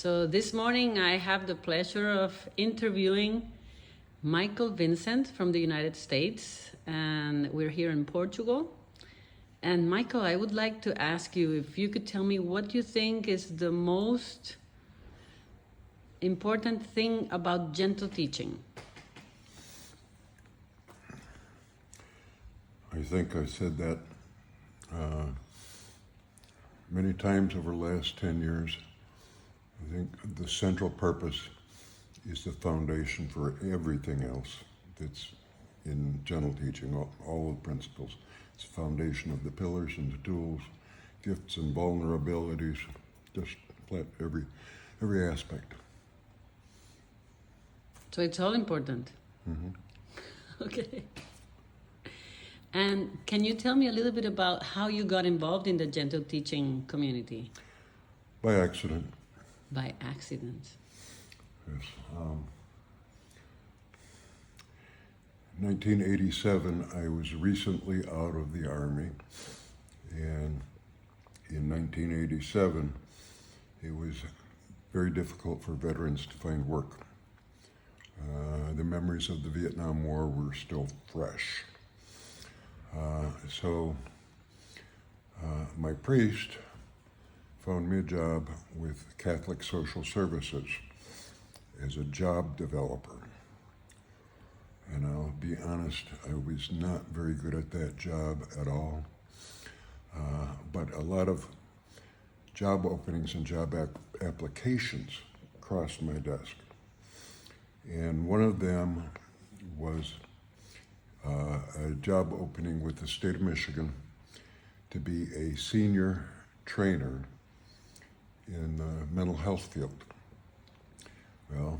So this morning I have the pleasure of interviewing Michael Vincent from the United States, and we're here in Portugal. And Michael, I would like to ask you if you could tell me what you think is the most important thing about gentle teaching. I think I said that many times over the last 10 years. I think the central purpose is the foundation for everything else that's in gentle teaching, all the principles. It's the foundation of the pillars and the tools, gifts and vulnerabilities, just every aspect. So it's all important. Mm-hmm. Okay. And can you tell me a little bit about how you got involved in the gentle teaching community? By accident. By accident. Yes. 1987, I was recently out of the Army, and in 1987, it was very difficult for veterans to find work. The memories of the Vietnam War were still fresh. So my priest found me a job with Catholic Social Services as a job developer. And I'll be honest, I was not very good at that job at all. But a lot of job openings and job applications crossed my desk. And one of them was a job opening with the state of Michigan to be a senior trainer in the mental health field. Well,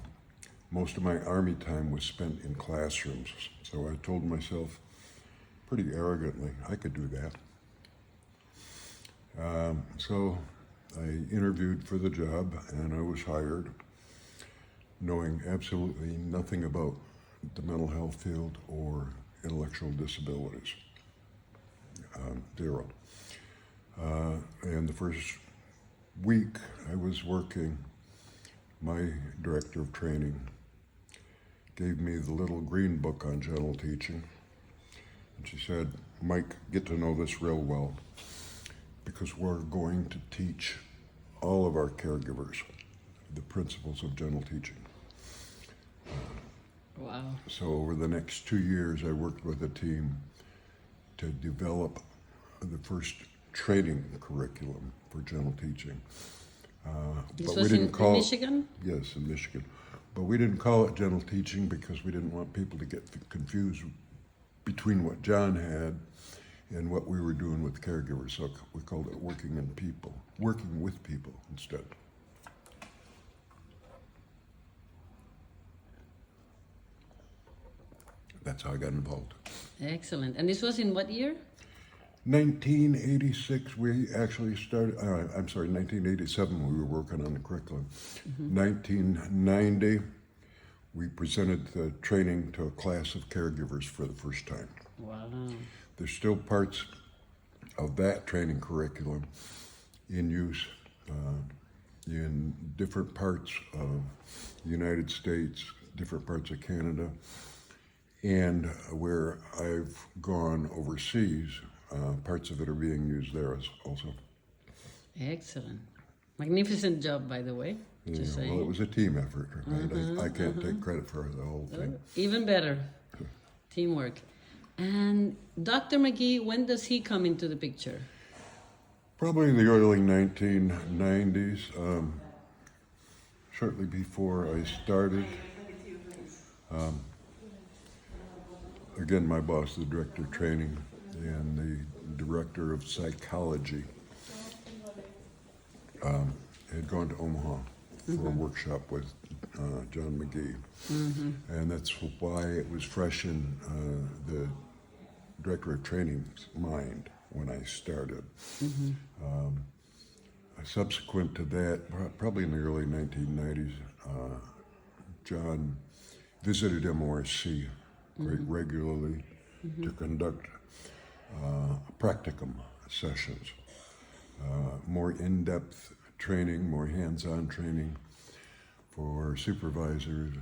most of my Army time was spent in classrooms, so I told myself pretty arrogantly I could do that. So I interviewed for the job and I was hired, knowing absolutely nothing about the mental health field or intellectual disabilities. Zero. And the first week I was working, my director of training gave me the little green book on gentle teaching. And she said, Mike, get to know this real well, because we're going to teach all of our caregivers the principles of gentle teaching. Wow. So over the next 2 years, I worked with a team to develop the first training curriculum for gentle teaching. This was in Michigan? Yes, in Michigan. But we didn't call it gentle teaching because we didn't want people to get confused between what John had and what we were doing with caregivers. So we called it working with people instead. That's how I got involved. Excellent. And this was in what year? 1986, we actually started, 1987, we were working on the curriculum. Mm-hmm. 1990, we presented the training to a class of caregivers for the first time. Wow. There's still parts of that training curriculum in use in different parts of the United States, different parts of Canada, and where I've gone overseas, parts of it are being used there also. Excellent. Magnificent job, by the way. Yeah, well, it was a team effort. Right? I can't take credit for the whole thing. Even better. Teamwork. And Dr. McGee, when does he come into the picture? Probably in the early 1990s, shortly before I started. Again, my boss, the director of training, and the director of psychology had gone to Omaha for a workshop with John McGee. Mm-hmm. And that's why it was fresh in the director of training's mind when I started. Mm-hmm. Subsequent to that, probably in the early 1990s, John visited MORC quite regularly to conduct practicum sessions, more in-depth training, more hands-on training for supervisors,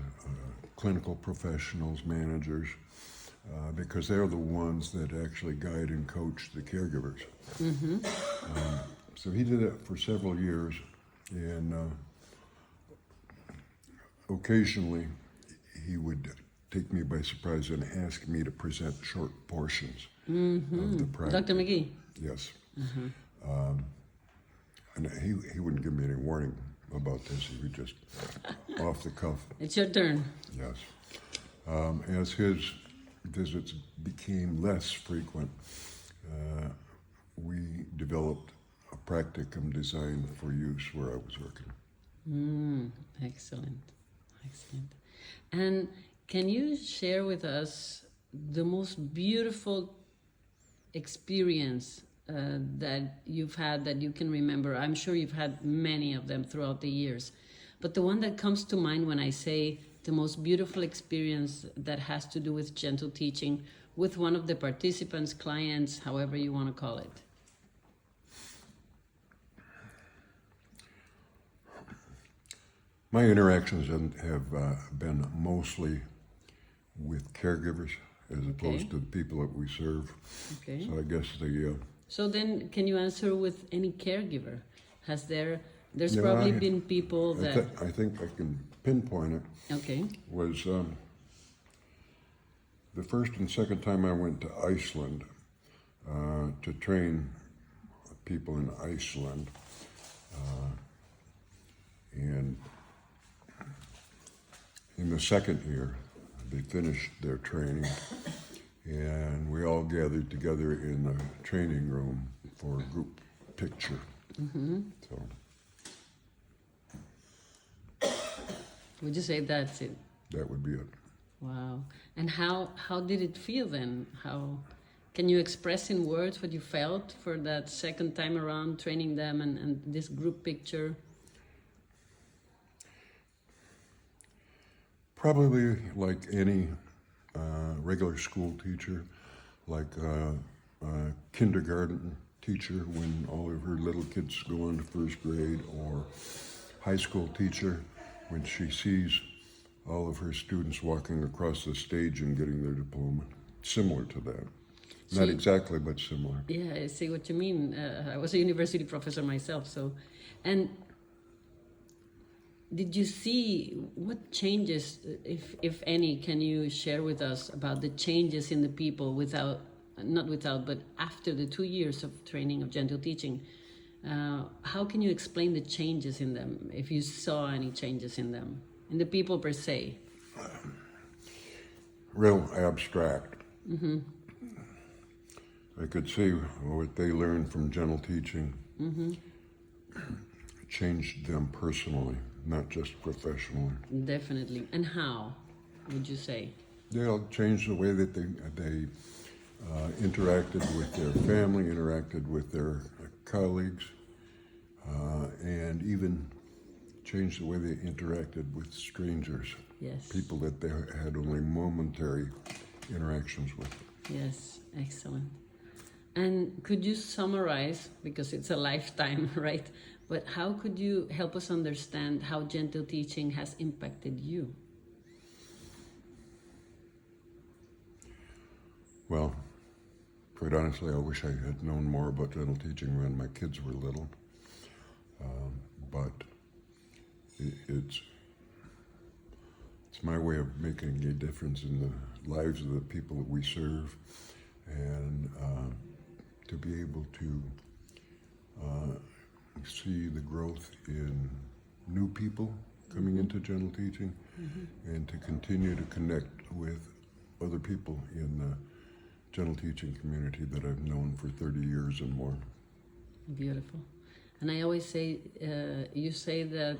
clinical professionals, managers, because they're the ones that actually guide and coach the caregivers. So he did that for several years, and occasionally he would take me by surprise and ask me to present short portions of the practice. Dr. McGee? Yes. And he wouldn't give me any warning about this. He would just off the cuff. It's your turn. Yes. As his visits became less frequent, we developed a practicum designed for use where I was working. Excellent. Excellent. And can you share with us the most beautiful experience that you've had that you can remember? I'm sure you've had many of them throughout the years, but the one that comes to mind when I say the most beautiful experience that has to do with gentle teaching with one of the participants, clients, however you want to call it. My interactions have been mostly with caregivers as opposed to the people that we serve. Okay. So I guess So then, can you answer with any caregiver? There's Yeah, probably been people that... I think I can pinpoint it. Okay. Was the first and second time I went to Iceland to train people in Iceland, and in the second year they finished their training, and we all gathered together in the training room for a group picture. So Would you say that's it? that would be it. Wow. And how did it feel then? How can you express in words what you felt for that second time around training them and this group picture? Probably like any regular school teacher, like a kindergarten teacher when all of her little kids go on to first grade, or high school teacher when she sees all of her students walking across the stage and getting their diploma. Similar to that. Not exactly, but similar. Yeah, I see what you mean. I was a university professor myself, so... And did you see what changes, if any, can you share with us about the changes in the people but after the 2 years of training of gentle teaching? How can you explain the changes in them, if you saw any changes in them, in the people per se? Real abstract. I could see what they learned from gentle teaching changed them personally, not just professionally. Definitely. And how, would you say? They'll change the way that they interacted with their family, interacted with their colleagues, and even changed the way they interacted with strangers. Yes. People that they had only momentary interactions with. Yes, excellent. And could you summarize, because it's a lifetime, right? But how could you help us understand how gentle teaching has impacted you? Well, quite honestly, I wish I had known more about gentle teaching when my kids were little. But it's my way of making a difference in the lives of the people that we serve, and to be able to see the growth in new people coming into gentle teaching, and to continue to connect with other people in the gentle teaching community that I've known for 30 years and more. Beautiful. And I always say, you say that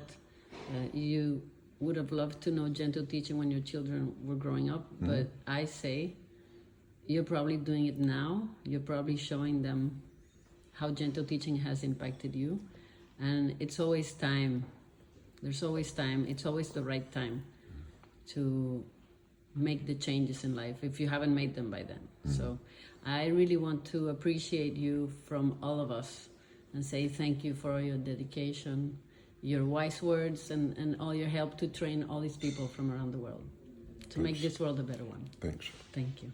you would have loved to know gentle teaching when your children were growing up, but I say you're probably doing it now. You're probably showing them how gentle teaching has impacted you. And it's always time. There's always time. It's always the right time to make the changes in life if you haven't made them by then. So I really want to appreciate you from all of us and say thank you for your dedication, your wise words, and all your help to train all these people from around the world to make Thanks. this world a better one. Thanks. Thank you.